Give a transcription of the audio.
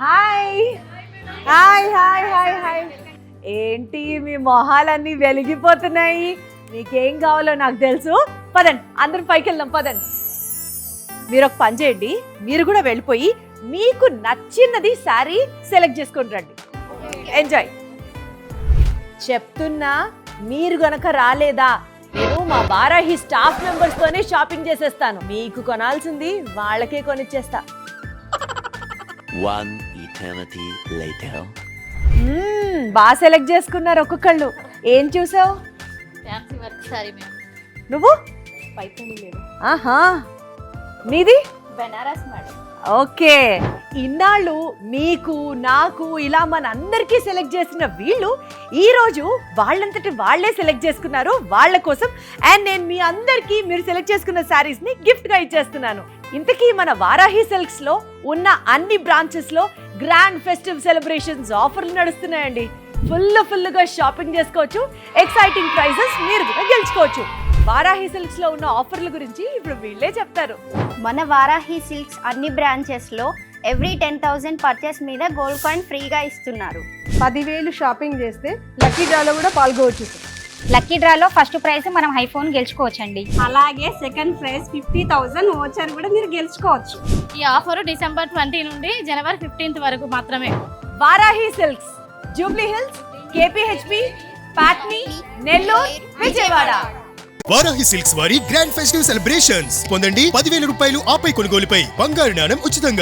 Hi hi hi hi hi. ఏంటి మీ మొహాలన్నీ వెలిగిపోతున్నాయి? మీకేం కావాలో నాకు తెలుసు. పదండి అందరం పైకి వెళ్దాం, పదండి. మీరు ఒక పని చేయండి, మీరు కూడా వెళ్ళిపోయి మీకు నచ్చినది శారీ సెలెక్ట్ చేసుకొని రండి. ఎంజాయ్. చెప్తున్నా, మీరు గనక రాలేదా నేను మా వారాహి స్టాఫ్ మెంబర్స్ తోనే షాపింగ్ చేసేస్తాను. మీకు కొనాల్సింది వాళ్ళకే కొనిచ్చేస్తా. One eternity later. బాగా సెలెక్ట్ చేసుకున్నారు ఒక్కొక్కళ్ళు. ఏం చూసావు? ఫ్యాన్సీ వర్క్ సారీ మేము. నువ్వు? పైతని లేదు. ఆహా, నీది? బెనారస్ మేడం. ఓకే. ఇన్నాళ్ళు మీకు నాకు ఇలా మన అందరికీ సెలెక్ట్ చేసిన వీళ్ళు ఈ రోజు వాళ్ళంతటి వాళ్ళే సెలెక్ట్ చేసుకున్నారు వాళ్ళ కోసం. అండ్ నేను మీ అందరికీ మీరు సెలెక్ట్ చేసుకున్న శారీస్ ని గిఫ్ట్ గా ఇచ్చేస్తున్నాను. ఇంతకీ మన వారాహి సిల్క్స్ లో ఉన్న అన్ని బ్రాంచెస్ లో గ్రాండ్ ఫెస్టివ్ సెలబ్రేషన్స్ ఆఫర్లు నడుస్తున్నాయండి. ఫుల్ గా షాపింగ్ చేసుకోవచ్చు. ఎక్సైటింగ్ ప్రైజెస్ మీరు కూడా గెలుచుకోవచ్చు. వారాహి సిల్క్స్ లో ఉన్న ఆఫర్ల గురించి ఇప్పుడు వీళ్ళే చెప్తారు. మన వారాహి సిల్క్స్ అన్ని బ్రాంచెస్ లో ఎవ్రీ 10,000 పర్చేస్ మీద గోల్డ్ కాయిన్ ఫ్రీగా ఇస్తున్నారు. 10,000 షాపింగ్ చేస్తే లక్కీ డ్రాలో కూడా పాల్గొవచ్చు. లక్కీ డ్రాలో ఫస్ట్ ప్రైజ్ మనం ఐఫోన్ గెలుచుకోవచ్చండి. అలాగే సెకండ్ ప్రైజ్ 50,000 వోచర్ కూడా మీరు గెలుచుకోవచ్చు. ఈ ఆఫర్ డిసెంబర్ 20 నుండి జనవరి 15 వరకు మాత్రమే. Varahi silks, Jubilee Hills, KPHB, Patny, Nellore, Vijayawada. Varahi silks వారి గ్రాండ్ ఫెస్టివ్ సెలబ్రేషన్స్ పొందండి. 10,000 రూపాయలు ఆపై కొనుగోలుపై బంగారు నాణెం ఉచితంగా.